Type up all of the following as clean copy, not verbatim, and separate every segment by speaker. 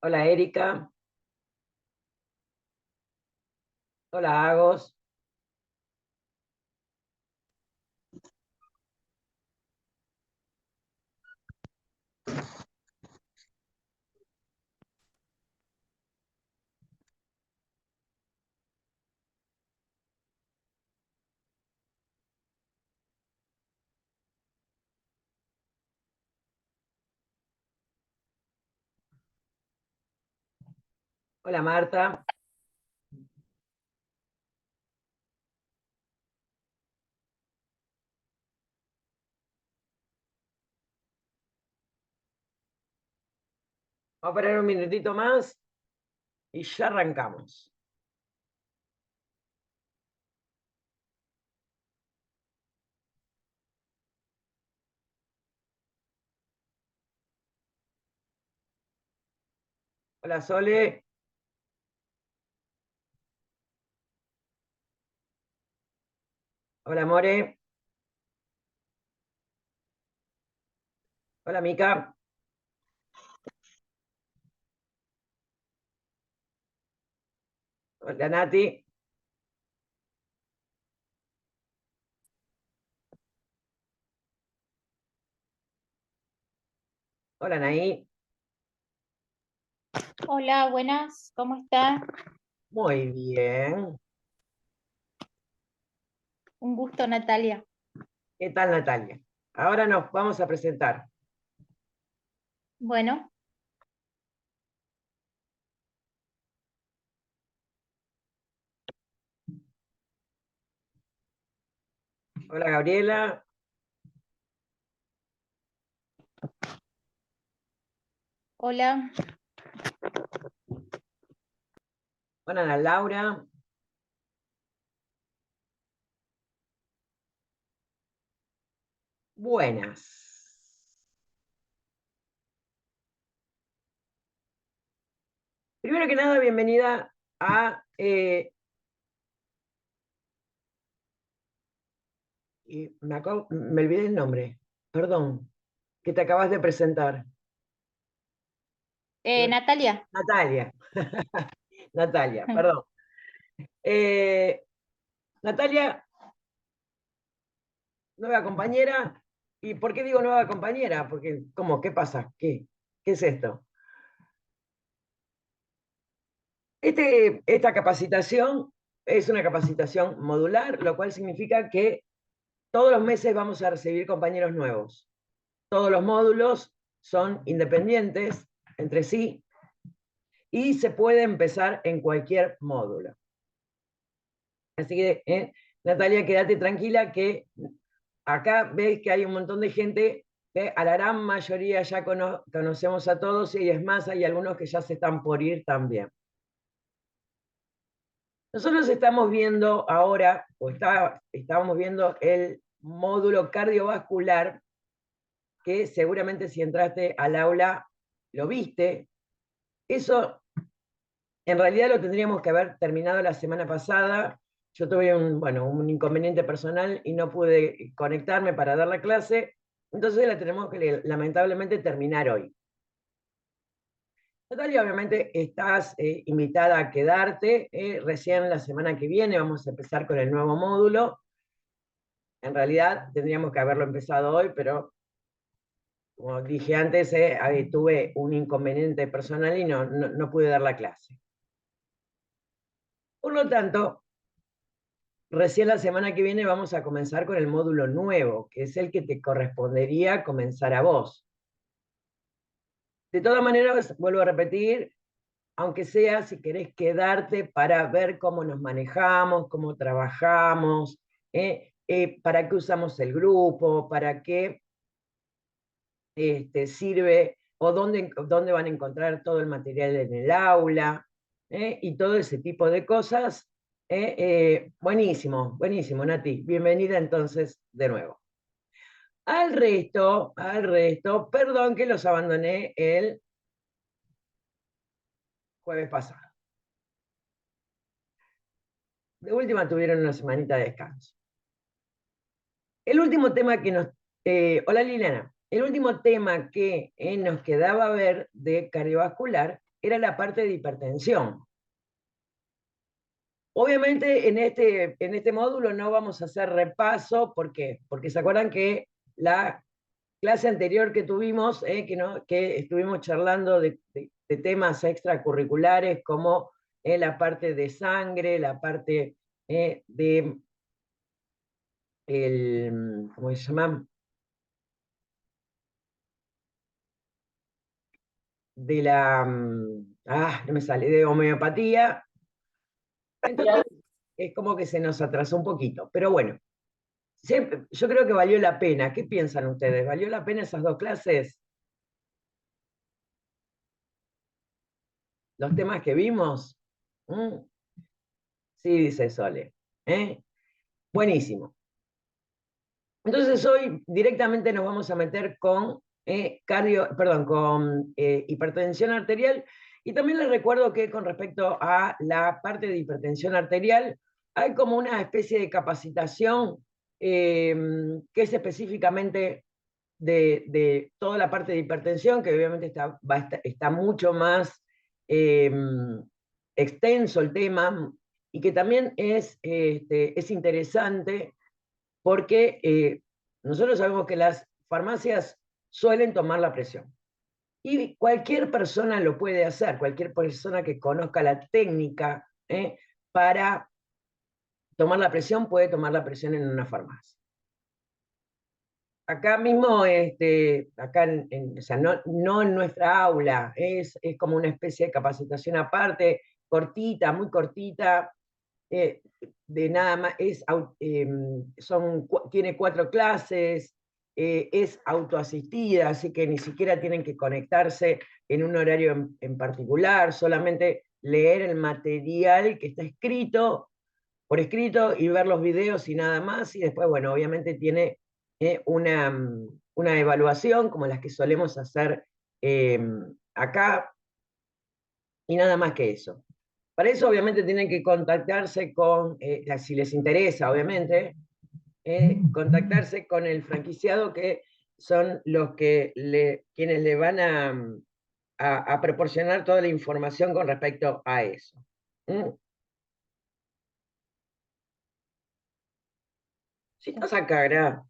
Speaker 1: Hola Erika, hola Agos, hola Marta. Vamos a parar un minutito más y ya arrancamos. Hola Sole, hola More, hola Mica, hola Nati, hola Naí.
Speaker 2: Hola, buenas, ¿cómo está?
Speaker 1: Muy bien.
Speaker 2: Un gusto, Natalia.
Speaker 1: ¿Qué tal Natalia? Ahora nos vamos a presentar.
Speaker 2: Bueno,
Speaker 1: Hola Gabriela,
Speaker 2: hola,
Speaker 1: hola Ana Laura. Buenas. Primero que nada, bienvenida a... me olvidé el nombre, perdón, que te acabas de presentar.
Speaker 2: Natalia.
Speaker 1: Natalia, Natalia, perdón. Eh, Natalia, nueva compañera. ¿Y por qué digo nueva compañera? Porque, ¿cómo? ¿Qué pasa? ¿Qué es esto? Esta capacitación es una capacitación modular, lo cual significa que todos los meses vamos a recibir compañeros nuevos. Todos los módulos son independientes entre sí y se puede empezar en cualquier módulo. Así que, Natalia, quédate tranquila que acá ves que hay un montón de gente que a la gran mayoría ya conocemos a todos y es más, hay algunos que ya se están por ir también. Nosotros estamos viendo ahora, estábamos viendo el módulo cardiovascular, que seguramente si entraste al aula lo viste. Eso en realidad lo tendríamos que haber terminado la semana pasada. Yo tuve un inconveniente personal y no pude conectarme para dar la clase, entonces la tenemos que lamentablemente terminar hoy. Natalia, obviamente estás invitada a quedarte. Recién la semana que viene vamos a empezar con el nuevo módulo. En realidad tendríamos que haberlo empezado hoy, pero como dije antes, tuve un inconveniente personal y no pude dar la clase. Por lo tanto, recién la semana que viene vamos a comenzar con el módulo nuevo, que es el que te correspondería comenzar a vos. De todas maneras, vuelvo a repetir, aunque sea si querés quedarte para ver cómo nos manejamos, cómo trabajamos, para qué usamos el grupo, para qué sirve o dónde van a encontrar todo el material en el aula, y todo ese tipo de cosas. Buenísimo, buenísimo, Nati. Bienvenida entonces de nuevo. Al resto, perdón que los abandoné el jueves pasado. De última tuvieron una semanita de descanso. El último tema que nos... hola Liliana. El último tema que nos quedaba ver de cardiovascular era la parte de hipertensión. Obviamente en este módulo no vamos a hacer repaso, ¿por qué? Porque se acuerdan que la clase anterior que tuvimos, que estuvimos charlando de temas extracurriculares como la parte de sangre, la parte de, ¿cómo se llama? De la, no me sale, de homeopatía. Entonces es como que se nos atrasó un poquito, pero bueno, yo creo que valió la pena. ¿Qué piensan ustedes? ¿Valió la pena esas dos clases? ¿Los temas que vimos? ¿Mm? Sí, dice Sole. ¿Eh? Buenísimo. Entonces hoy directamente nos vamos a meter con con hipertensión arterial. Y también les recuerdo que con respecto a la parte de hipertensión arterial, hay como una especie de capacitación que es específicamente de toda la parte de hipertensión, que obviamente está mucho más eh, extenso el tema, y que también es interesante porque nosotros sabemos que las farmacias suelen tomar la presión. Y cualquier persona lo puede hacer, cualquier persona que conozca la técnica para tomar la presión puede tomar la presión en una farmacia. Acá mismo, acá o sea, no en nuestra aula, es como una especie de capacitación aparte, cortita, muy cortita, eh, de nada más, tiene 4 clases, es autoasistida, así que ni siquiera tienen que conectarse en un horario en particular, solamente leer el material que está escrito, por escrito, y ver los videos y nada más, y después, bueno, obviamente tiene una evaluación como las que solemos hacer eh, acá, y nada más que eso. Para eso obviamente tienen que contactarse con, si les interesa obviamente, contactarse con el franquiciado, que son los que quienes le van a proporcionar toda la información con respecto a eso. ¿Mm? Si no saca,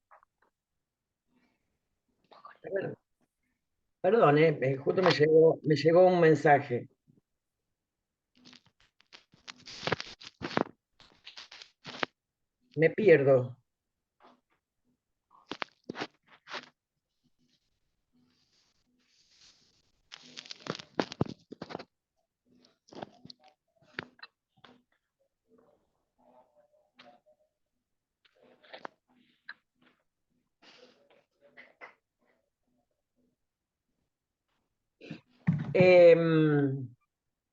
Speaker 1: perdón, justo me llegó un mensaje. Me pierdo.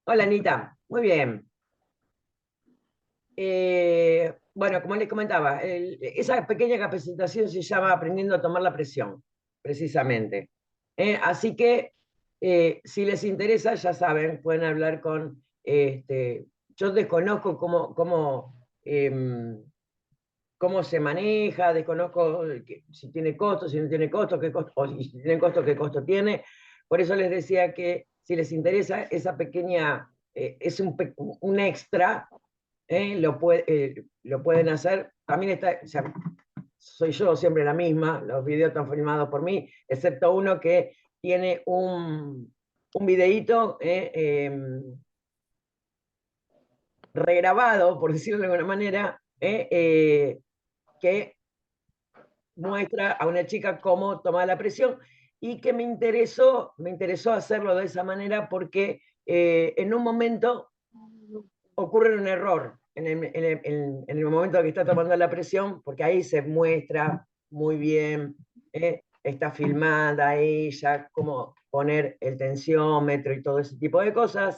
Speaker 1: Hola, Anita. Muy bien. Bueno, como les comentaba, esa pequeña capacitación se llama Aprendiendo a tomar la presión, precisamente. Así que, si les interesa, ya saben, pueden hablar con, yo desconozco cómo se maneja, desconozco si tiene costo, si no tiene costo, qué costo, o si tiene costo, qué costo tiene. Por eso les decía que si les interesa esa pequeña, es un extra, lo pueden hacer. También está, o sea, soy yo siempre la misma, los videos están filmados por mí, excepto uno que tiene un videíto regrabado, por decirlo de alguna manera, que muestra a una chica cómo tomar la presión, y que me interesó hacerlo de esa manera porque en un momento ocurre un error en el momento que está tomando la presión, porque ahí se muestra muy bien, está filmada ella, cómo poner el tensiómetro y todo ese tipo de cosas,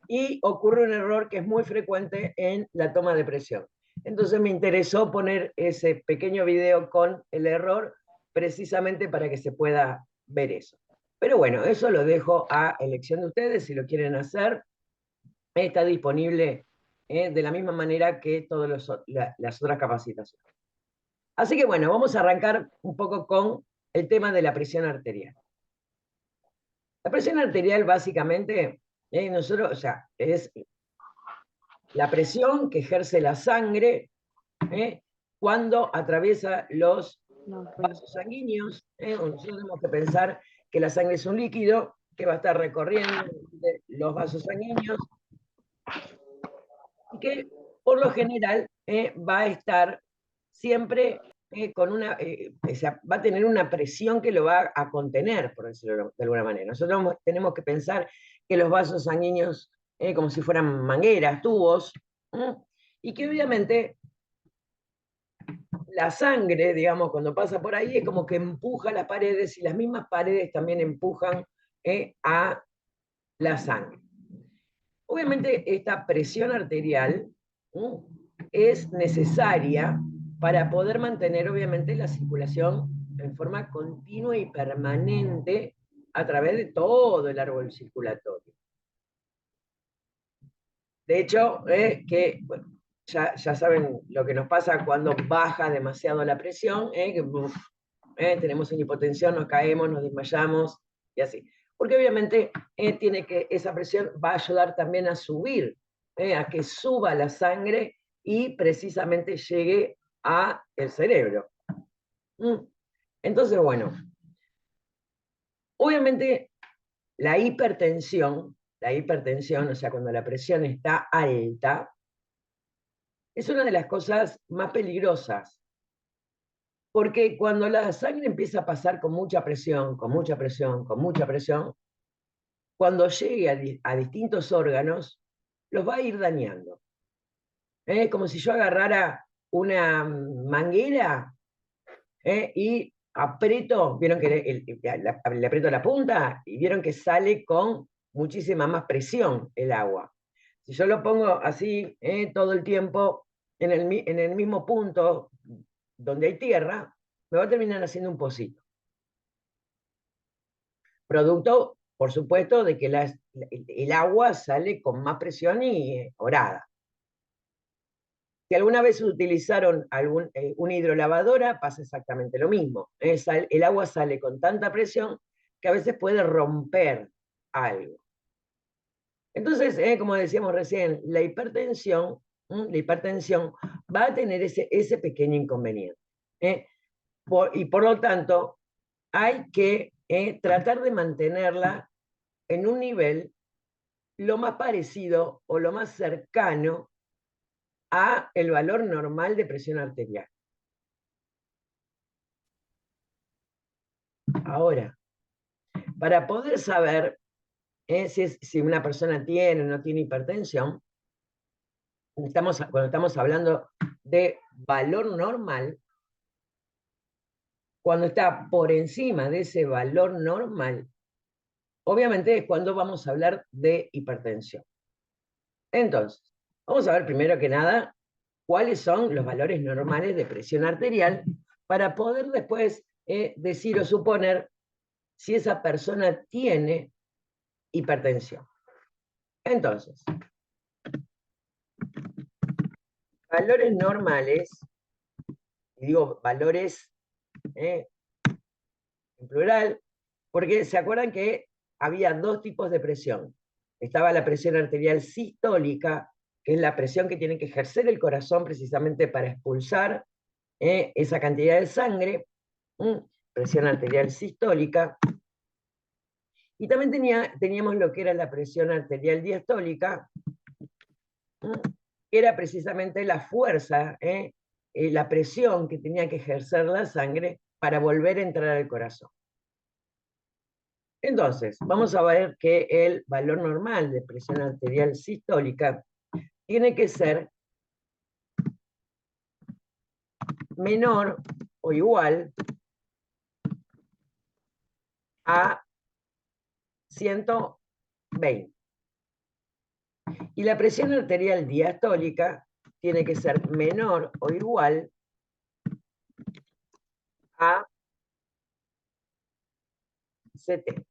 Speaker 1: y ocurre un error que es muy frecuente en la toma de presión. Entonces me interesó poner ese pequeño video con el error precisamente para que se pueda ver eso. Pero bueno, eso lo dejo a elección de ustedes, si lo quieren hacer. Está disponible de la misma manera que todas las otras capacitaciones. Así que bueno, vamos a arrancar un poco con el tema de la presión arterial. La presión arterial básicamente Nosotros, o sea, es la presión que ejerce la sangre cuando atraviesa los vasos sanguíneos. Nosotros tenemos que pensar que la sangre es un líquido que va a estar recorriendo los vasos sanguíneos y que por lo general va a estar siempre con una, o sea, va a tener una presión que lo va a contener, por decirlo de alguna manera. Nosotros tenemos que pensar que los vasos sanguíneos, como si fueran mangueras, tubos, y que obviamente la sangre, digamos, cuando pasa por ahí, es como que empuja las paredes y las mismas paredes también empujan a la sangre. Obviamente esta presión arterial es necesaria para poder mantener obviamente la circulación en forma continua y permanente a través de todo el árbol circulatorio. De hecho, bueno, ya saben lo que nos pasa cuando baja demasiado la presión, que tenemos una hipotensión, nos caemos, nos desmayamos y así. Porque obviamente esa presión va a ayudar también a subir, a que suba la sangre y precisamente llegue al cerebro. Entonces, bueno, obviamente la hipertensión, o sea, cuando la presión está alta, es una de las cosas más peligrosas. Porque cuando la sangre empieza a pasar con mucha presión, con mucha presión, con mucha presión, cuando llegue a distintos órganos, los va a ir dañando. Como si yo agarrara una manguera y aprieto, vieron que le aprieto la punta y vieron que sale con muchísima más presión el agua. Si yo lo pongo así todo el tiempo en el mismo punto donde hay tierra, me va a terminar haciendo un pocito. Producto, por supuesto, de que el agua sale con más presión y orada. Si alguna vez utilizaron una hidrolavadora, pasa exactamente lo mismo. El agua sale con tanta presión que a veces puede romper algo. Entonces, como decíamos recién, la hipertensión va a tener ese pequeño inconveniente. Y por lo tanto, hay que tratar de mantenerla en un nivel lo más parecido o lo más cercano a el valor normal de presión arterial. Ahora, para poder saber si una persona tiene o no tiene hipertensión, cuando estamos hablando de valor normal, cuando está por encima de ese valor normal, obviamente es cuando vamos a hablar de hipertensión. Entonces, vamos a ver primero que nada cuáles son los valores normales de presión arterial para poder después decir o suponer si esa persona tiene hipertensión. Entonces, valores normales, y digo valores en plural, porque se acuerdan que había dos tipos de presión. Estaba la presión arterial sistólica, que es la presión que tiene que ejercer el corazón precisamente para expulsar esa cantidad de sangre, presión arterial sistólica. Y también teníamos lo que era la presión arterial diastólica, que era precisamente la fuerza, la presión que tenía que ejercer la sangre para volver a entrar al corazón. Entonces, vamos a ver que el valor normal de presión arterial sistólica tiene que ser menor o igual a 120. Y la presión arterial diastólica tiene que ser menor o igual a 70.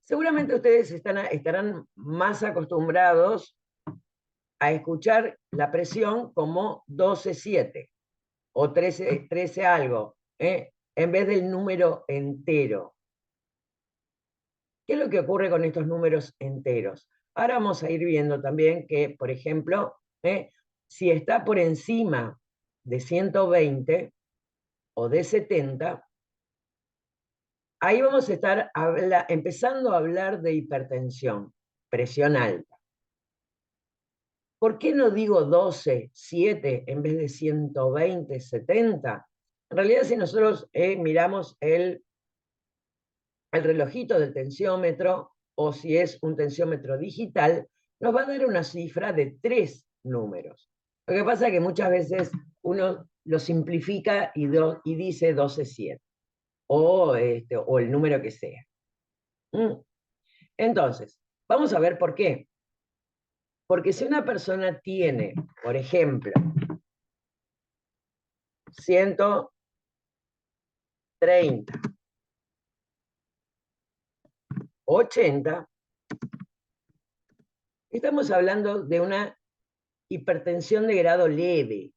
Speaker 1: Seguramente ustedes estarán más acostumbrados a escuchar la presión como 12,7 o 13 algo, en vez del número entero. ¿Qué es lo que ocurre con estos números enteros? Ahora vamos a ir viendo también que, por ejemplo, si está por encima de 120 o de 70, ahí vamos a estar empezando a hablar de hipertensión, presión alta. ¿Por qué no digo 12, 7 en vez de 120, 70? En realidad, si nosotros miramos el relojito del tensiómetro, o si es un tensiómetro digital, nos va a dar una cifra de 3 números. Lo que pasa es que muchas veces uno lo simplifica y dice 12,7, o el número que sea. Entonces, vamos a ver por qué. Porque si una persona tiene, por ejemplo, 130, 80, estamos hablando de una hipertensión de grado leve.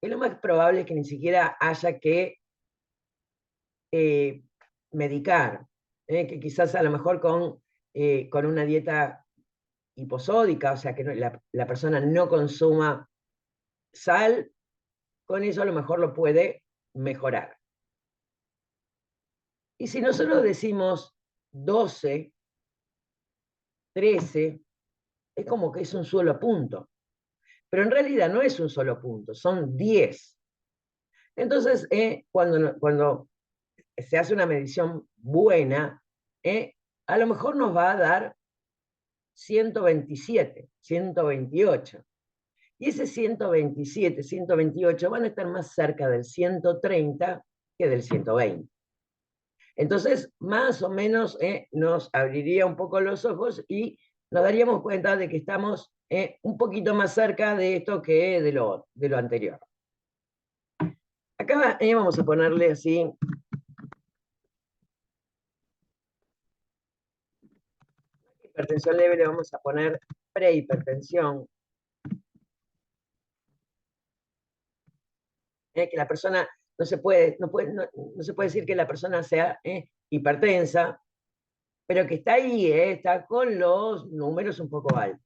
Speaker 1: Y lo más probable es que ni siquiera haya que medicar, que quizás a lo mejor con una dieta hiposódica, o sea, que la persona no consuma sal, con eso a lo mejor lo puede mejorar. Y si nosotros decimos 12, 13, es como que es un solo punto. Pero en realidad no es un solo punto, son 10. Entonces, cuando se hace una medición buena, a lo mejor nos va a dar 127, 128. Y ese 127, 128 van a estar más cerca del 130 que del 120. Entonces, más o menos nos abriría un poco los ojos y nos daríamos cuenta de que estamos un poquito más cerca de esto que de lo anterior. Acá vamos a ponerle así. Hipertensión leve le vamos a poner prehipertensión. Que la persona no se puede decir que la persona sea hipertensa, pero que está ahí, está con los números un poco altos.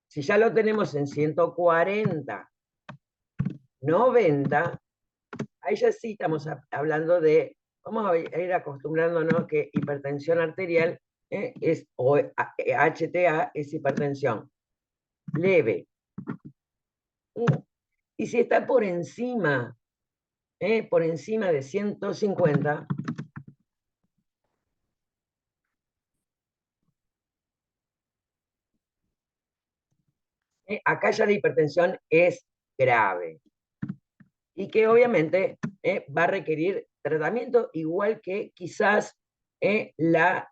Speaker 1: Si ya lo tenemos en 140, 90, ahí ya sí estamos hablando de, vamos a ir acostumbrándonos que hipertensión arterial o HTA es hipertensión leve. Y si está por encima de 150, acá ya la hipertensión es grave. Y que obviamente va a requerir tratamiento igual que quizás la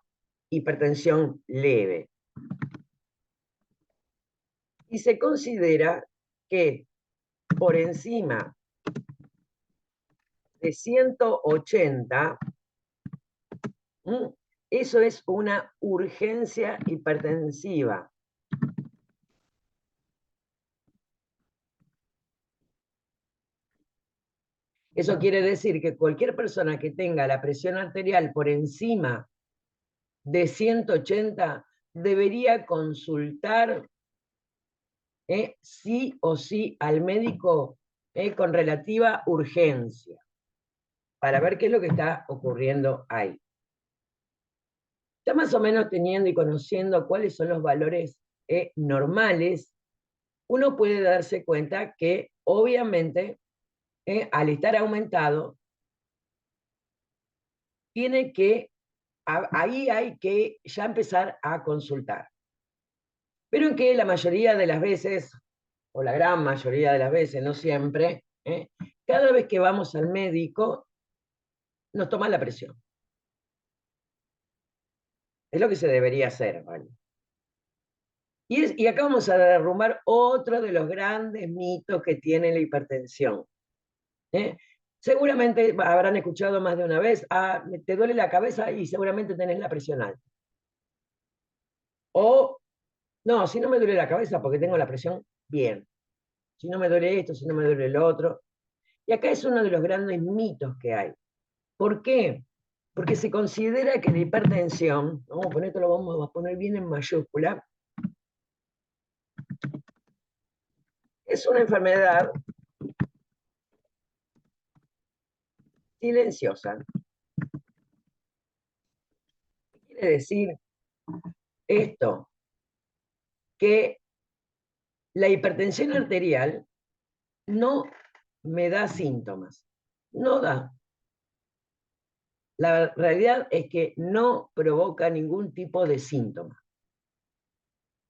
Speaker 1: hipertensión leve. Y se considera que por encima de 180, eso es una urgencia hipertensiva. Eso quiere decir que cualquier persona que tenga la presión arterial por encima de 180 debería consultar sí o sí al médico con relativa urgencia para ver qué es lo que está ocurriendo ahí. Ya más o menos teniendo y conociendo cuáles son los valores normales, uno puede darse cuenta que obviamente al estar aumentado, ahí hay que ya empezar a consultar. Pero en que la mayoría de las veces, o la gran mayoría de las veces, no siempre, cada vez que vamos al médico, nos toma la presión. Es lo que se debería hacer, ¿vale? Y acá vamos a derrumbar otro de los grandes mitos que tiene la hipertensión. Seguramente habrán escuchado más de una vez, te duele la cabeza y seguramente tenés la presión alta. O, no, si no me duele la cabeza porque tengo la presión bien. Si no me duele esto, si no me duele lo otro. Y acá es uno de los grandes mitos que hay. ¿Por qué? porque se considera que la hipertensión, vamos a poner esto, lo vamos a poner bien en mayúscula, es una enfermedad silenciosa. ¿Qué quiere decir esto? Que la hipertensión arterial no me da síntomas, no da. La realidad es que no provoca ningún tipo de síntoma,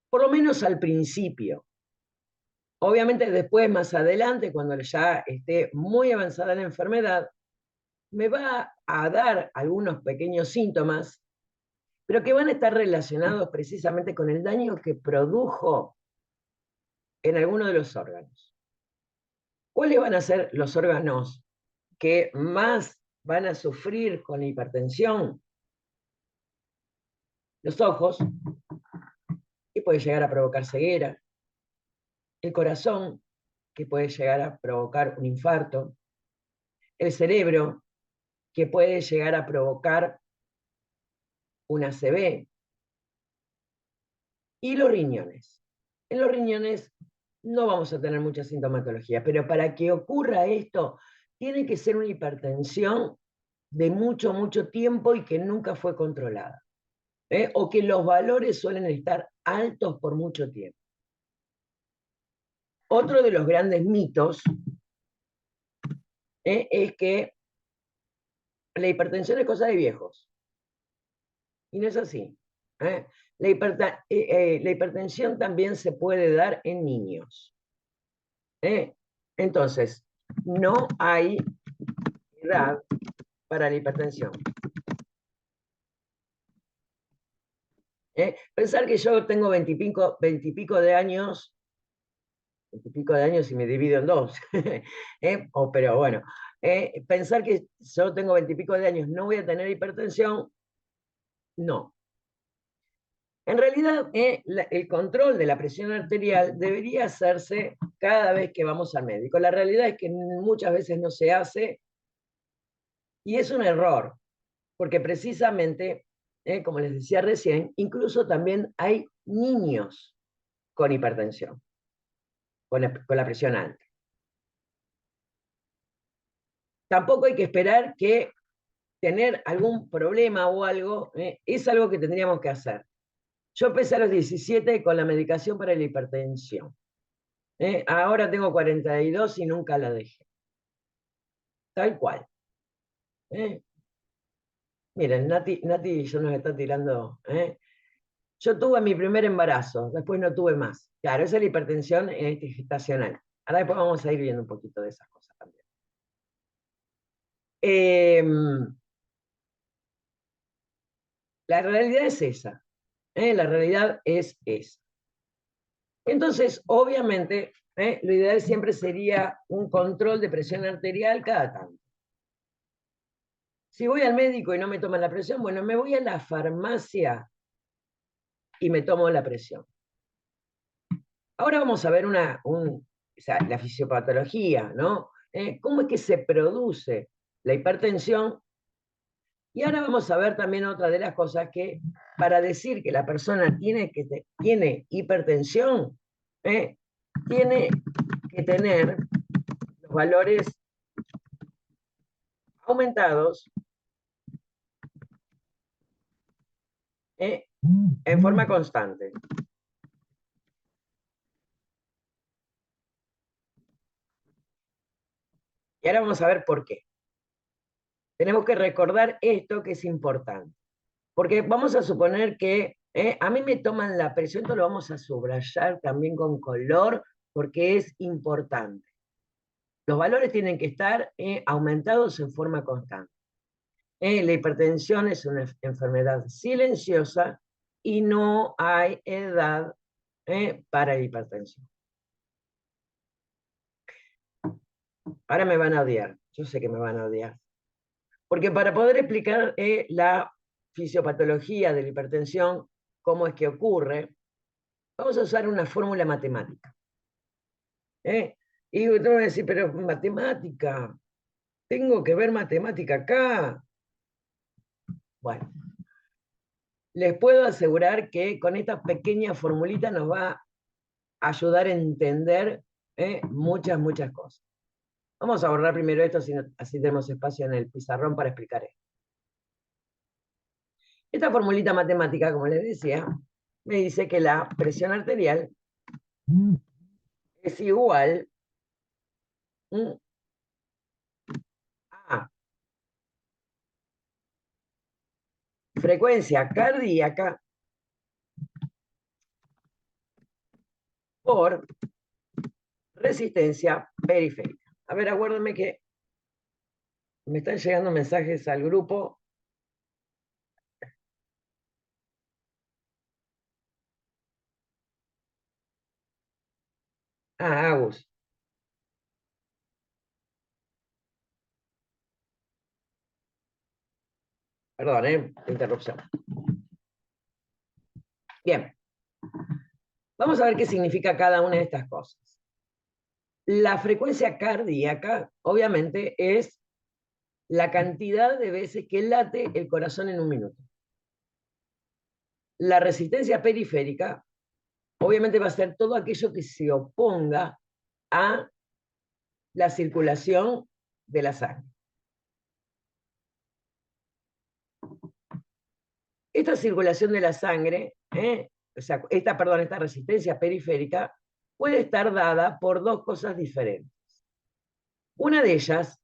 Speaker 1: por lo menos al principio. Obviamente después, más adelante, cuando ya esté muy avanzada la enfermedad, me va a dar algunos pequeños síntomas, pero que van a estar relacionados precisamente con el daño que produjo en alguno de los órganos. ¿Cuáles van a ser los órganos que más van a sufrir con la hipertensión? Los ojos, que puede llegar a provocar ceguera, el corazón, que puede llegar a provocar un infarto, el cerebro, que puede llegar a provocar una ACV, y los riñones. En los riñones no vamos a tener mucha sintomatología, pero para que ocurra esto, tiene que ser una hipertensión de mucho, mucho tiempo y que nunca fue controlada, o que los valores suelen estar altos por mucho tiempo. Otro de los grandes mitos es que la hipertensión es cosa de viejos, y no es así. La hipertensión también se puede dar en niños. Entonces, no hay edad para la hipertensión. Pensar que yo tengo 20 y pico de años, 20 y pico de años y me divido en dos, pero bueno, pensar que yo tengo 20 y pico de años, no voy a tener hipertensión, no. En realidad, el control de la presión arterial debería hacerse cada vez que vamos al médico. La realidad es que muchas veces no se hace y es un error, porque precisamente, como les decía recién, incluso también hay niños con hipertensión, con la presión alta. Tampoco hay que esperar que tener algún problema o algo es algo que tendríamos que hacer. Yo empecé a los 17 con la medicación para la hipertensión. Ahora tengo 42 y nunca la dejé. Tal cual. Miren, Nati yo nos está tirando. Yo tuve mi primer embarazo, después no tuve más. Claro, esa es la hipertensión gestacional. Ahora después vamos a ir viendo un poquito de esas cosas también. La realidad es esa. La realidad es esa. Entonces, obviamente, lo ideal siempre sería un control de presión arterial cada tanto. Si voy al médico y no me toman la presión, bueno, me voy a la farmacia y me tomo la presión. Ahora vamos a ver la fisiopatología, ¿no? ¿Cómo es que se produce la hipertensión? Y ahora vamos a ver también otra de las cosas que, para decir que la persona tiene hipertensión, tiene que tener los valores aumentados en forma constante. Y ahora vamos a ver por qué. Tenemos que recordar esto que es importante. Porque vamos a suponer que a mí me toman la presión, esto lo vamos a subrayar también con color, porque es importante. Los valores tienen que estar aumentados en forma constante. La hipertensión es una enfermedad silenciosa y no hay edad para la hipertensión. Ahora me van a odiar, yo sé que me van a odiar. Porque para poder explicar la fisiopatología de la hipertensión, cómo es que ocurre, vamos a usar una fórmula matemática. Y usted va a decir, pero matemática, tengo que ver matemática acá. Bueno, les puedo asegurar que con esta pequeña formulita nos va a ayudar a entender muchas cosas. Vamos a borrar primero esto, así tenemos espacio en el pizarrón para explicar esto. Esta formulita matemática, como les decía, me dice que la presión arterial es igual a frecuencia cardíaca por resistencia periférica. A ver, acuérdenme que me están llegando mensajes al grupo. Ah, Agus. Perdón, interrupción. Bien. Vamos a ver qué significa cada una de estas cosas. La frecuencia cardíaca, obviamente, es la cantidad de veces que late el corazón en un minuto. La resistencia periférica, obviamente, va a ser todo aquello que se oponga a la circulación de la sangre. Esta circulación de la sangre, o sea, esta resistencia periférica, puede estar dada por dos cosas diferentes. Una de ellas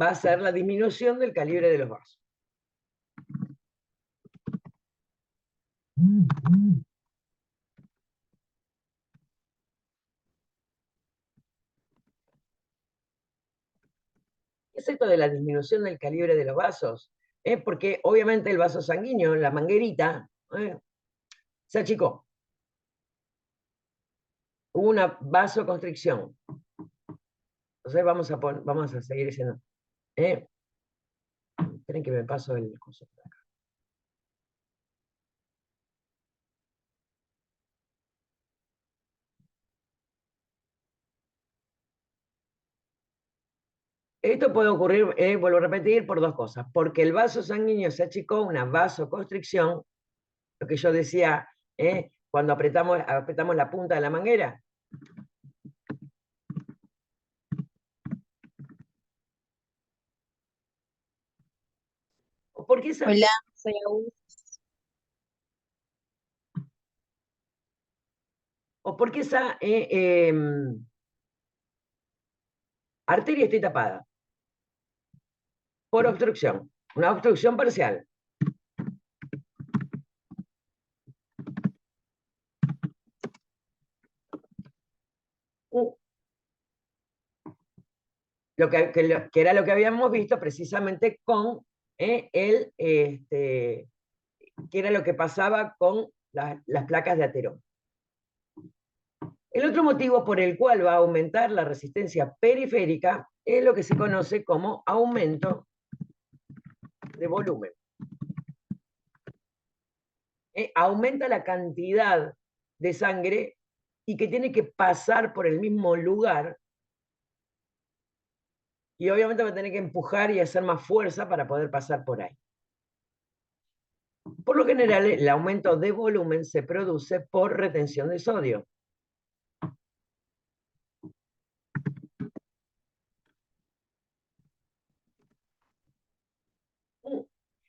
Speaker 1: va a ser la disminución del calibre de los vasos. ¿Qué es esto de la disminución del calibre de los vasos? Porque obviamente el vaso sanguíneo, la manguerita, se achicó. Hubo una vasoconstricción. Entonces vamos a seguir diciendo. Esperen que me paso el curso por acá. Esto puede ocurrir, vuelvo a repetir, por dos cosas. Porque el vaso sanguíneo se achicó, una vasoconstricción, lo que yo decía, cuando apretamos la punta de la manguera. ¿Por qué esa,
Speaker 2: Hola, soy Agus.
Speaker 1: o por qué esa arteria esté tapada? Por obstrucción, una obstrucción parcial. Que era lo que habíamos visto precisamente con que era lo que pasaba con las placas de ateroma. El otro motivo por el cual va a aumentar la resistencia periférica es lo que se conoce como aumento de volumen. Aumenta la cantidad de sangre y que tiene que pasar por el mismo lugar, y obviamente va a tener que empujar y hacer más fuerza para poder pasar por ahí. Por lo general, el aumento de volumen se produce por retención de sodio.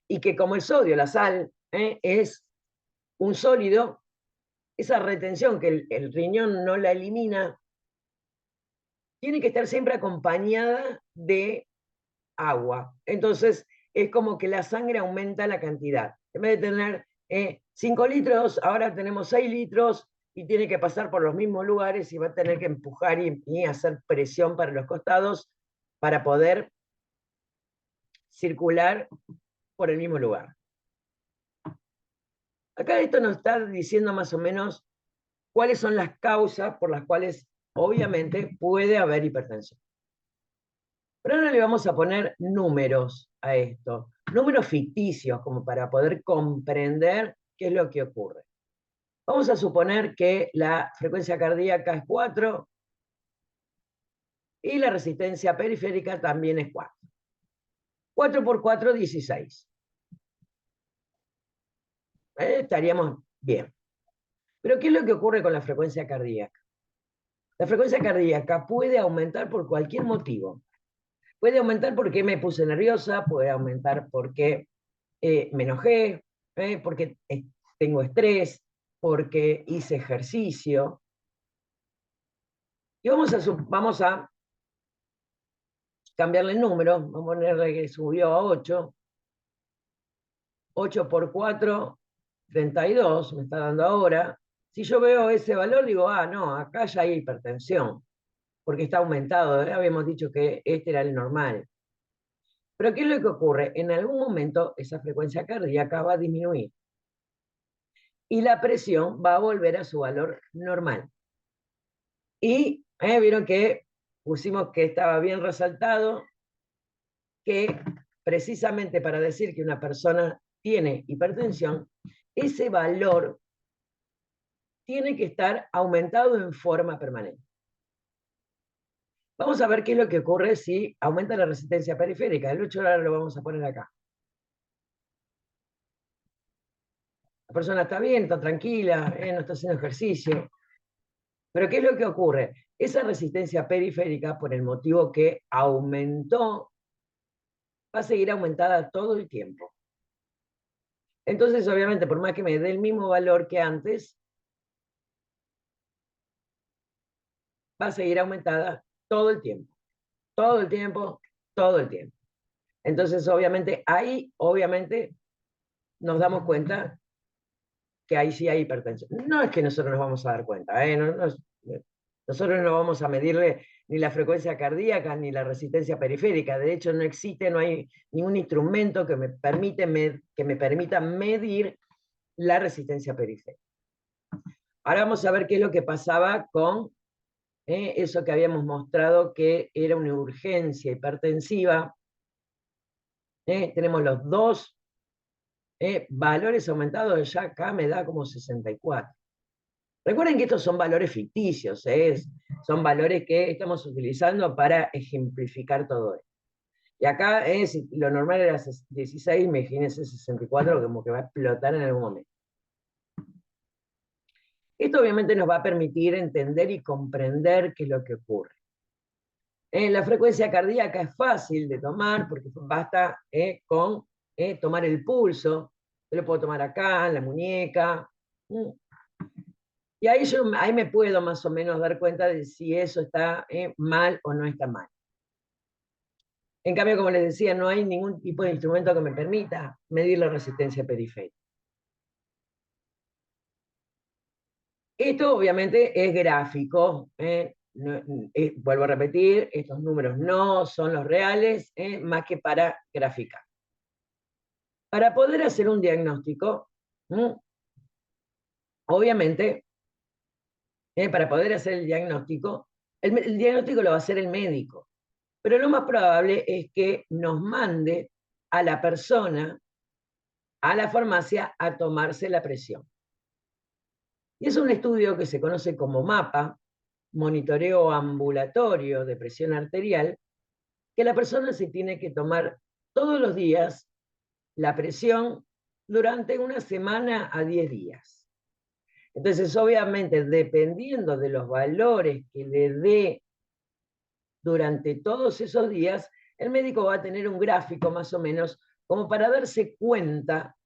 Speaker 1: Y que como el sodio, la sal, es un sólido, esa retención que el riñón no la elimina, tiene que estar siempre acompañada de agua. Entonces, es como que la sangre aumenta la cantidad. En vez de tener 5 litros, ahora tenemos 6 litros y tiene que pasar por los mismos lugares y va a tener que empujar y hacer presión para los costados para poder circular por el mismo lugar. Acá esto nos está diciendo más o menos cuáles son las causas por las cuales obviamente puede haber hipertensión. Pero ahora le vamos a poner números a esto, números ficticios, como para poder comprender qué es lo que ocurre. Vamos a suponer que la frecuencia cardíaca es 4 y la resistencia periférica también es 4. 4 por 4, 16. estaríamos bien. Pero ¿qué es lo que ocurre con la frecuencia cardíaca? La frecuencia cardíaca puede aumentar por cualquier motivo. Puede aumentar porque me puse nerviosa, puede aumentar porque me enojé, porque tengo estrés, porque hice ejercicio. Y vamos a cambiarle el número, vamos a ponerle que subió a 8. 8 por 4, 32, me está dando ahora. Si yo veo ese valor, digo, no, acá ya hay hipertensión, porque está aumentado. Habíamos dicho que este era el normal. Pero ¿qué es lo que ocurre? En algún momento esa frecuencia cardíaca va a disminuir y la presión va a volver a su valor normal. Y vieron que pusimos que estaba bien resaltado que precisamente para decir que una persona tiene hipertensión, ese valor tiene que estar aumentado en forma permanente. Vamos a ver qué es lo que ocurre si aumenta la resistencia periférica. El 8 ahora lo vamos a poner acá. La persona está bien, está tranquila, no está haciendo ejercicio. Pero ¿qué es lo que ocurre? Esa resistencia periférica, por el motivo que aumentó, va a seguir aumentada todo el tiempo. Entonces, obviamente, por más que me dé el mismo valor que antes, va a seguir aumentada todo el tiempo. Todo el tiempo, todo el tiempo. Entonces, obviamente, ahí, obviamente, nos damos cuenta que ahí sí hay hipertensión. No es que nosotros nos vamos a dar cuenta, nosotros no vamos a medirle ni la frecuencia cardíaca ni la resistencia periférica. De hecho, no existe, no hay ningún instrumento que me permita medir la resistencia periférica. Ahora vamos a ver qué es lo que pasaba con eso que habíamos mostrado que era una urgencia hipertensiva. Tenemos los dos valores aumentados, ya acá me da como 64. Recuerden que estos son valores ficticios, son valores que estamos utilizando para ejemplificar todo esto. Y acá lo normal era 16, imagínense 64, como que va a explotar en algún momento. Esto obviamente nos va a permitir entender y comprender qué es lo que ocurre. La frecuencia cardíaca es fácil de tomar porque basta con tomar el pulso. Yo lo puedo tomar acá, en la muñeca. Y ahí me puedo más o menos dar cuenta de si eso está mal o no está mal. En cambio, como les decía, no hay ningún tipo de instrumento que me permita medir la resistencia periférica. Esto obviamente es gráfico. Vuelvo a repetir, estos números no son los reales, más que para graficar. Para poder hacer un diagnóstico, obviamente, para poder hacer el diagnóstico lo va a hacer el médico. Pero lo más probable es que nos mande a la persona a la farmacia a tomarse la presión. Y es un estudio que se conoce como MAPA, monitoreo ambulatorio de presión arterial, que la persona se tiene que tomar todos los días la presión durante una semana a 10 días. Entonces, obviamente, dependiendo de los valores que le dé durante todos esos días, el médico va a tener un gráfico más o menos como para darse cuenta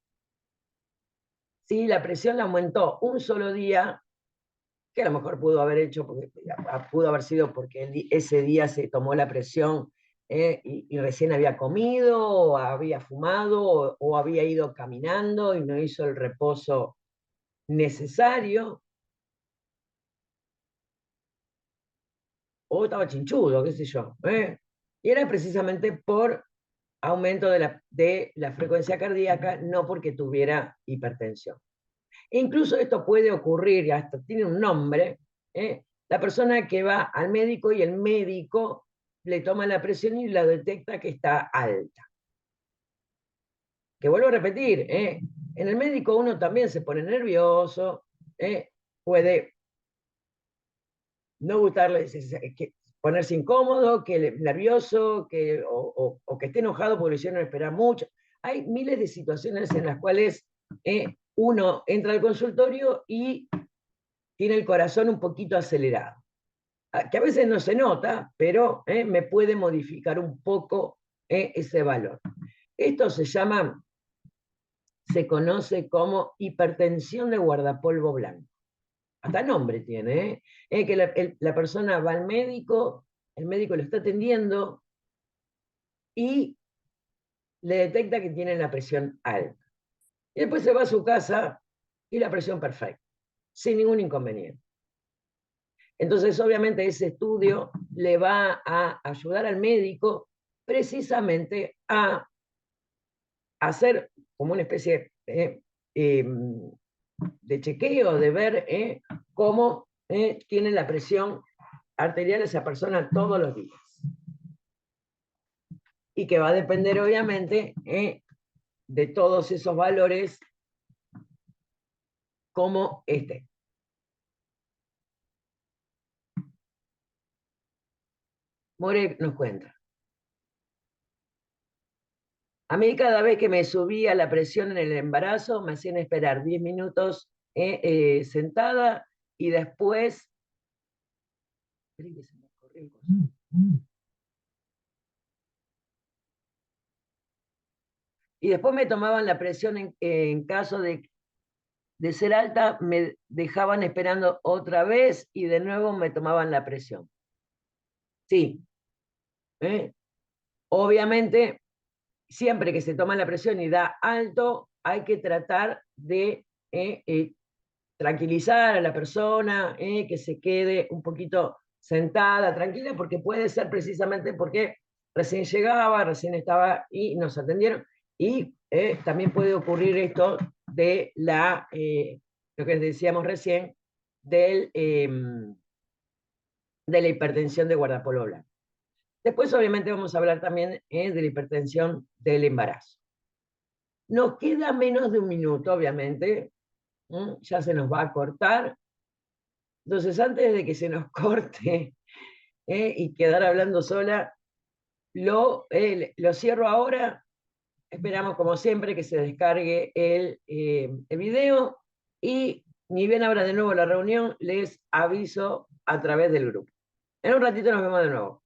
Speaker 1: si la presión la aumentó un solo día, que a lo mejor pudo haber sido porque ese día se tomó la presión y recién había comido, o había fumado, o había ido caminando y no hizo el reposo necesario, o estaba chinchudo, qué sé yo. Y era precisamente por aumento de la frecuencia cardíaca, no porque tuviera hipertensión. E incluso esto puede ocurrir, y hasta tiene un nombre, la persona que va al médico y el médico le toma la presión y la detecta que está alta. Que vuelvo a repetir, en el médico uno también se pone nervioso, puede no gustarle, ponerse incómodo, nervioso, o que esté enojado porque lo hicieron esperar mucho. Hay miles de situaciones en las cuales uno entra al consultorio y tiene el corazón un poquito acelerado, que a veces no se nota, pero me puede modificar un poco ese valor. Esto se conoce como hipertensión de guardapolvo blanco. Hasta nombre tiene, que la persona va al médico, el médico lo está atendiendo y le detecta que tiene la presión alta. Y después se va a su casa y la presión perfecta, sin ningún inconveniente. Entonces, obviamente, ese estudio le va a ayudar al médico precisamente a hacer como una especie de chequeo, de ver cómo tiene la presión arterial esa persona todos los días. Y que va a depender, obviamente, de todos esos valores como este. More nos cuenta. A mí cada vez que me subía la presión en el embarazo, me hacían esperar 10 minutos sentada y después... Y después me tomaban la presión en caso de ser alta, me dejaban esperando otra vez y de nuevo me tomaban la presión. Sí. Obviamente, siempre que se toma la presión y da alto, hay que tratar de tranquilizar a la persona, que se quede un poquito sentada, tranquila, porque puede ser precisamente porque recién llegaba, recién estaba y nos atendieron. Y también puede ocurrir esto de lo que decíamos recién, de la hipertensión de guardapolvo blanco. Después, obviamente, vamos a hablar también de la hipertensión del embarazo. Nos queda menos de un minuto, obviamente. Ya se nos va a cortar. Entonces, antes de que se nos corte y quedar hablando sola, lo cierro ahora. Esperamos, como siempre, que se descargue el video y ni bien abra de nuevo la reunión, les aviso a través del grupo. En un ratito nos vemos de nuevo.